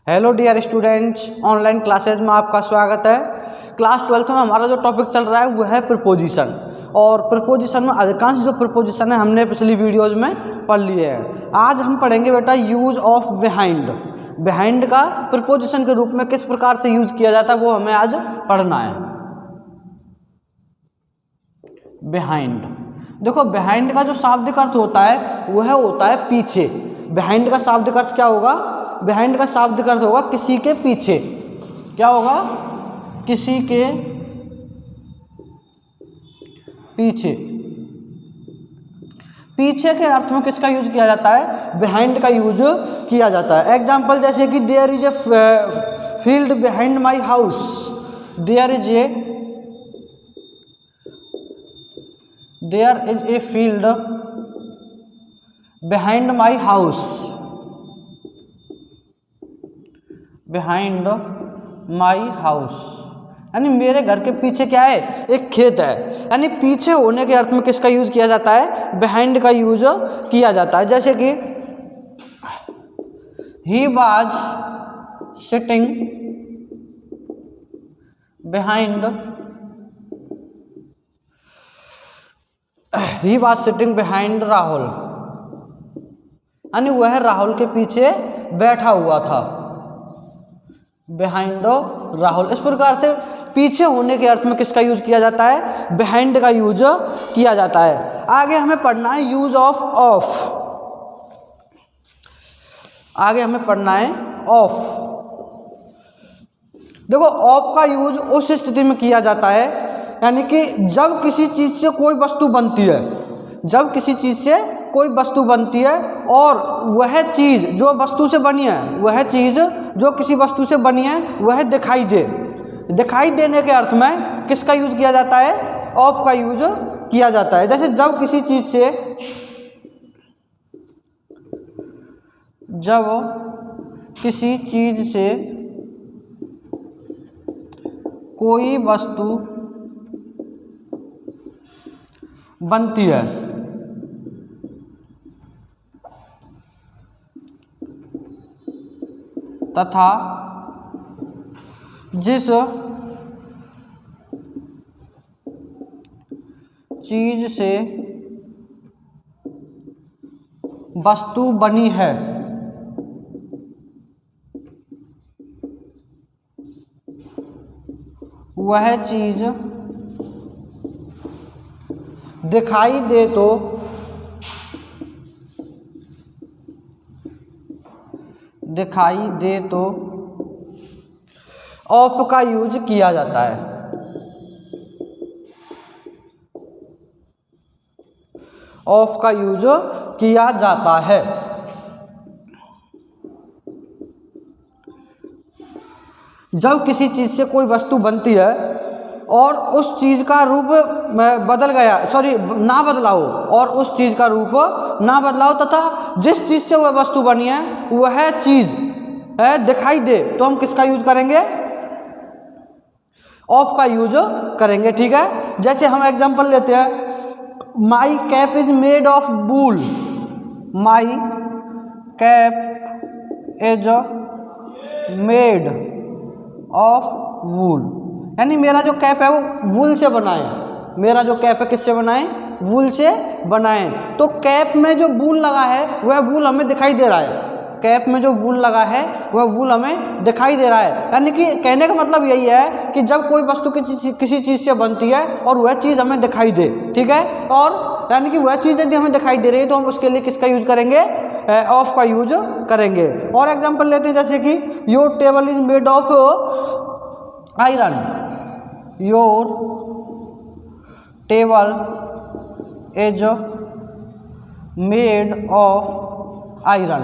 Hello dear students, online classes में आपका स्वागत है। क्लास 12th में हमारा जो टॉपिक चल रहा है वो है प्रीपोजिशन। और प्रीपोजिशन में अधिकांश जो प्रीपोजिशन है हमने पिछली वीडियोज में पढ़ लिए हैं। आज हम पढ़ेंगे बेटा यूज ऑफ बिहाइंड। बिहाइंड का प्रीपोजिशन के रूप में किस प्रकार से यूज किया जाता है वो हमें आज पढ़ना है। बिहाइंड, देखो बिहाइंड का जो शाब्दिक अर्थ होता है वह होता है पीछे। बिहाइंड का शाब्दिक अर्थ क्या होगा? बिहाइंड का शाब्दिक अर्थ होगा किसी के पीछे। क्या होगा? किसी के पीछे। पीछे के अर्थ में किसका यूज किया जाता है? बिहाइंड का यूज किया जाता है। एग्जाम्पल जैसे कि there is a field behind my house. There is a field behind my house. Behind my house यानी मेरे घर के पीछे क्या है? एक खेत है। यानी पीछे होने के अर्थ में किसका यूज किया जाता है? बिहाइंड का यूज किया जाता है। जैसे कि he was sitting behind, he was sitting behind Rahul, यानी वह राहुल के पीछे बैठा हुआ था। बिहाइंड राहुल। इस प्रकार से पीछे होने के अर्थ में किसका यूज किया जाता है? बिहाइंड का यूज किया जाता है। आगे हमें पढ़ना है यूज ऑफ ऑफ। आगे हमें पढ़ना है ऑफ। देखो ऑफ का यूज उस स्थिति में किया जाता है यानी कि जब किसी चीज से कोई वस्तु बनती है, जब किसी चीज से कोई वस्तु बनती है और वह चीज जो वस्तु से बनी है, वह चीज जो किसी वस्तु से बनी है वह दिखाई दे। दिखाई देने के अर्थ में किसका यूज किया जाता है? ऑफ का यूज किया जाता है। जैसे जब किसी चीज से कोई वस्तु बनती है तथा जिस चीज से वस्तु बनी है वह चीज दिखाई दे तो ऑफ का यूज किया जाता है। ऑफ का यूज किया जाता है। जब किसी चीज से कोई वस्तु बनती है और उस चीज का रूप बदल गया, ना बदला हो, और उस चीज का रूप ना बदला हो तथा जिस चीज से वह वस्तु बनी है वह चीज दिखाई दे तो हम किसका यूज करेंगे? ऑफ का यूज करेंगे। ठीक है, जैसे हम एग्जांपल लेते हैं, माई cap is made of wool. My cap is made of wool, यानी मेरा जो कैप है वो वूल से बना है। मेरा जो कैप है किससे बना है? वूल से बना है। तो कैप में जो वूल लगा है वह वूल हमें दिखाई दे रहा है। कैप में जो वूल लगा है वह वूल हमें दिखाई दे रहा है। यानी कि कहने का मतलब यही है कि जब कोई वस्तु किसी चीज़ से बनती है और वह चीज़ हमें दिखाई दे, ठीक है, और यानी कि वह चीज़ यदि हमें दिखाई दे रही है तो हम उसके लिए किसका यूज करेंगे? ऑफ का यूज करेंगे। और एग्जाम्पल लेते हैं जैसे कि your table is made of iron. Your table is made of iron,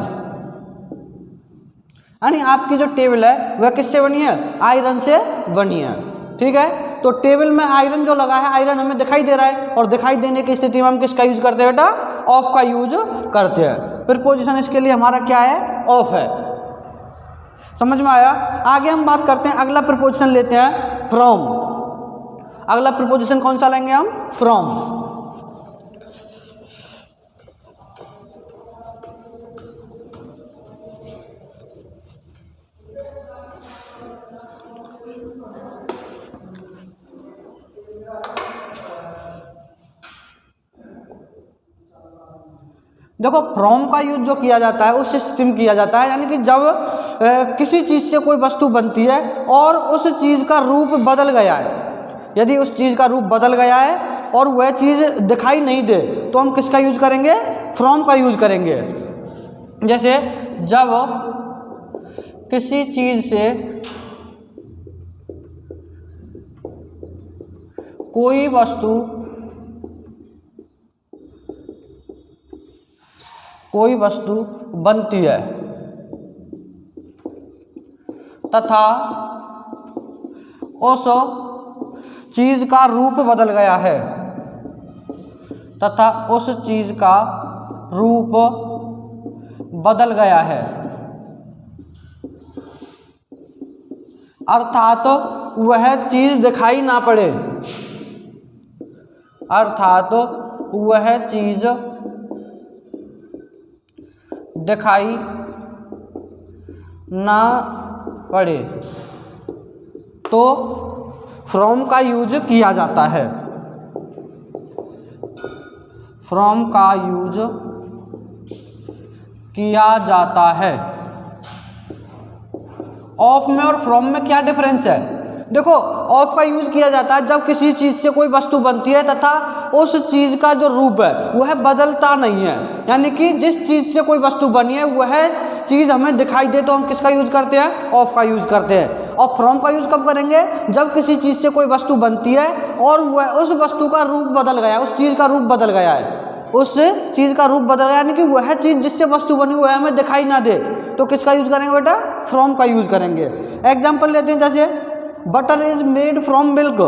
यानी आपकी जो टेबल है वह किससे बनी है? आयरन से बनी है। ठीक है, तो टेबल में आयरन जो लगा है, आयरन हमें दिखाई दे रहा है और दिखाई देने की स्थिति में हम किसका यूज करते हैं बेटा? ऑफ का यूज करते हैं। प्रीपोजिशन इसके लिए हमारा क्या है? ऑफ है। समझ में आया? आगे हम बात करते हैं, अगला प्रीपोजिशन लेते हैं फ्रॉम। अगला प्रीपोजिशन कौन सा लेंगे हम? फ्रॉम। देखो फ्रॉम का यूज जो किया जाता है उस स्थिति में किया जाता है, यानी कि जब किसी चीज़ से कोई वस्तु बनती है और उस चीज़ का रूप बदल गया है, यदि उस चीज़ का रूप बदल गया है और वह चीज़ दिखाई नहीं दे तो हम किसका यूज करेंगे? फ्रॉम का यूज करेंगे। जैसे जब किसी चीज़ से कोई वस्तु बनती है तथा उस चीज़ का रूप बदल गया है, अर्थात वह चीज़ दिखाई ना पड़े, तो फ्रॉम का यूज किया जाता है। ऑफ में और फ्रॉम में क्या डिफरेंस है? देखो ऑफ का यूज किया जाता है जब किसी चीज़ से कोई वस्तु बनती है तथा उस चीज़ का जो रूप है वह बदलता नहीं है, यानी कि जिस चीज़ से कोई वस्तु बनी है वह चीज़ हमें दिखाई दे तो हम किसका यूज करते हैं? ऑफ का यूज करते हैं। और फ्रॉम का यूज कब करेंगे? जब किसी चीज़ से कोई वस्तु बनती है और वह उस वस्तु का रूप बदल गया, उस चीज़ का रूप बदल गया है, यानी कि वह चीज़ जिससे वस्तु बनी वह हमें दिखाई ना दे तो किसका यूज करेंगे बेटा? फ्रॉम का यूज करेंगे। एग्जाम्पल लेते हैं, जैसे butter is made from milk,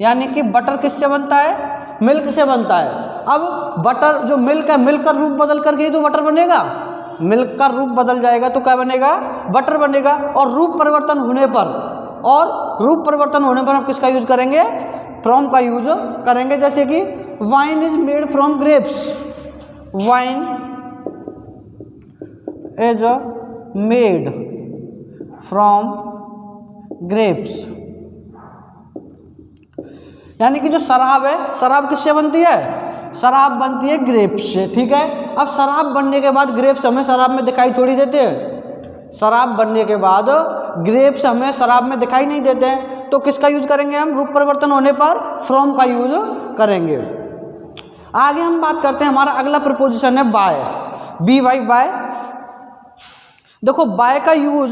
यानी कि बटर किससे बनता है? मिल्क से बनता है। अब बटर जो मिल्क है, मिल्क का रूप बदल करके ही तो बटर बनेगा, मिल्क का रूप बदल जाएगा तो क्या बनेगा? बटर बनेगा। और रूप परिवर्तन होने पर हम किसका यूज करेंगे? फ्रॉम का यूज करेंगे। जैसे कि wine is made from grapes, यानी कि जो शराब है, शराब किससे बनती है? शराब बनती है ग्रेप्स से, ठीक है। अब शराब बनने के बाद ग्रेप्स हमें शराब में दिखाई थोड़ी देते हैं, शराब बनने के बाद ग्रेप्स हमें शराब में दिखाई नहीं देते हैं, तो किसका यूज करेंगे हम? रूप परिवर्तन होने पर फ्रॉम का यूज करेंगे। आगे हम बात करते हैं, हमारा अगला प्रपोजिशन है बाय, बाय। देखो बाय का यूज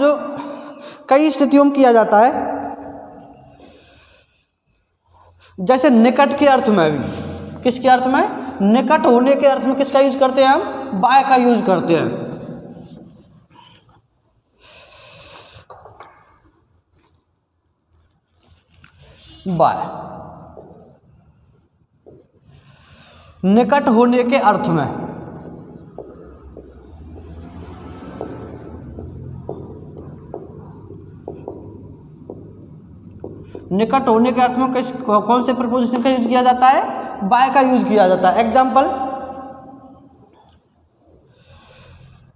कई स्थितियों में किया जाता है, जैसे निकट के अर्थ में भी। किसके अर्थ में? निकट होने के अर्थ में किसका यूज करते हैं हम? बाय का यूज करते हैं। बाय निकट होने के अर्थ में, निकट होने के अर्थ में कौन से प्रपोजिशन का यूज किया जाता है? बाय का यूज किया जाता है। Example,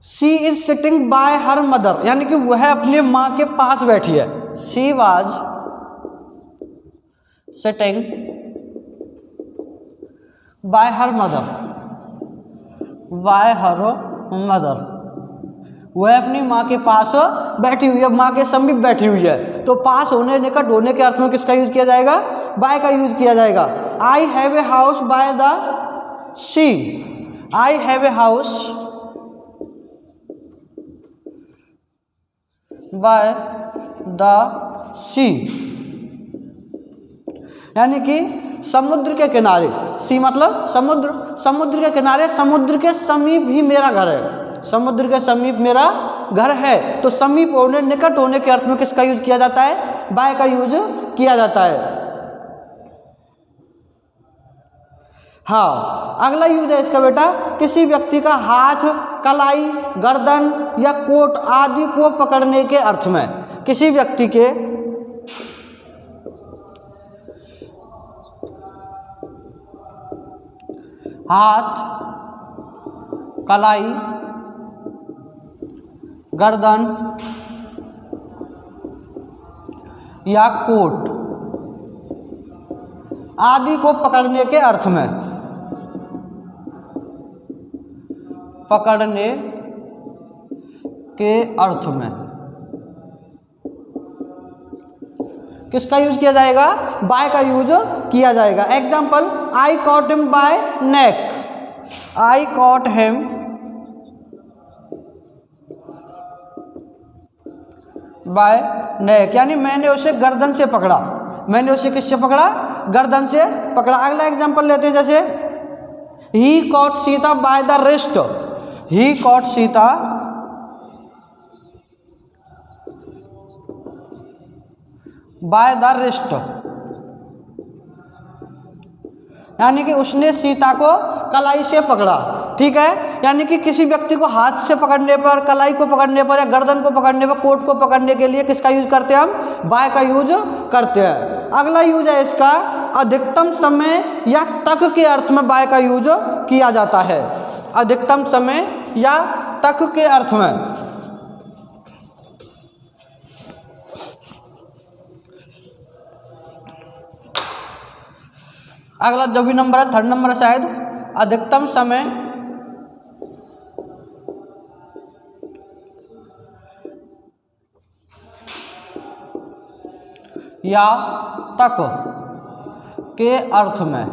she is sitting bye her mother, यानी कि वह अपने माँ के पास बैठी है। She was sitting bye her mother, वह अपनी माँ के पास बैठी हुई है, माँ के समीप बैठी हुई है। तो पास होने, निकट होने के अर्थ में किसका यूज किया जाएगा? बाय का यूज किया जाएगा। I have a house by the sea, I have a house by the sea, यानी कि समुद्र के किनारे, सी मतलब समुद्र, समुद्र के किनारे, समुद्र के समीप ही मेरा घर है, समुद्र के समीप मेरा घर है। तो समीप होने, निकट होने के अर्थ में किसका यूज किया जाता है? बाय का यूज किया जाता है। हाँ, अगला यूज है इसका बेटा, किसी व्यक्ति का हाथ, कलाई, गर्दन या कोट आदि को पकड़ने के अर्थ में। किसी व्यक्ति के हाथ, कलाई, गर्दन या कोट आदि को पकड़ने के अर्थ में, पकड़ने के अर्थ में किसका यूज किया जाएगा? बाय का यूज किया जाएगा। Example, I caught him by neck, I caught him by neck, यानी मैंने उसे गर्दन से पकड़ा। मैंने उसे किससे पकड़ा? गर्दन से पकड़ा। अगला एग्जाम्पल लेते हैं, जैसे he caught Sita by the wrist, he caught Sita by the wrist, यानी कि उसने सीता को कलाई से पकड़ा। ठीक है, यानी कि किसी व्यक्ति को हाथ से पकड़ने पर, कलाई को पकड़ने पर या गर्दन को पकड़ने पर, कोट को पकड़ने के लिए किसका यूज करते हैं? हम बाय का यूज करते हैं। अगला यूज है इसका, अधिकतम समय या तक के अर्थ में बाय का यूज किया जाता है। अधिकतम समय या तक के अर्थ में। अगला जो भी नंबर है, थर्ड नंबर है शायद, अधिकतम समय या तक के अर्थ में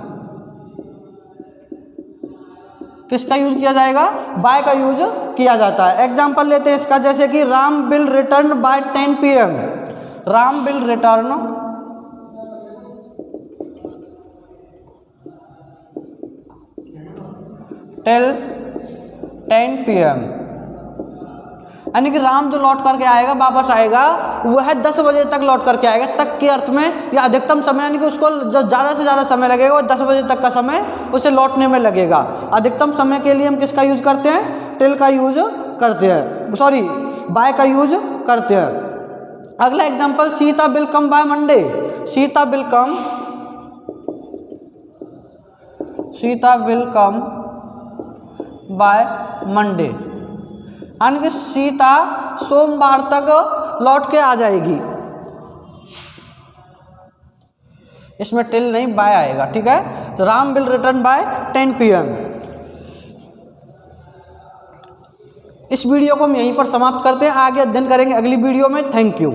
किसका यूज किया जाएगा? बाय का यूज किया जाता है। एग्जाम्पल लेते हैं इसका, जैसे कि Ram will return by 10 PM, Ram will return till 10 PM, यानी कि राम जो लौट करके आएगा, वापस आएगा, वह 10 बजे तक लौट करके आएगा। तक के अर्थ में या अधिकतम समय, यानी कि उसको जो ज़्यादा से ज़्यादा समय लगेगा वो 10 बजे तक का समय उसे लौटने में लगेगा। अधिकतम समय के लिए हम किसका यूज करते हैं? टिल का यूज करते हैं, सॉरी बाय का यूज करते हैं। अगला example, Sita will come by Monday, Sita will come, Sita will come by Monday, यानी कि सीता सोमवार तक लौट के आ जाएगी। इसमें टिल नहीं, बाय आएगा। ठीक है, तो Ram will return by 10 PM। इस वीडियो को हम यहीं पर समाप्त करते हैं, आगे अध्ययन करेंगे अगली वीडियो में। Thank you.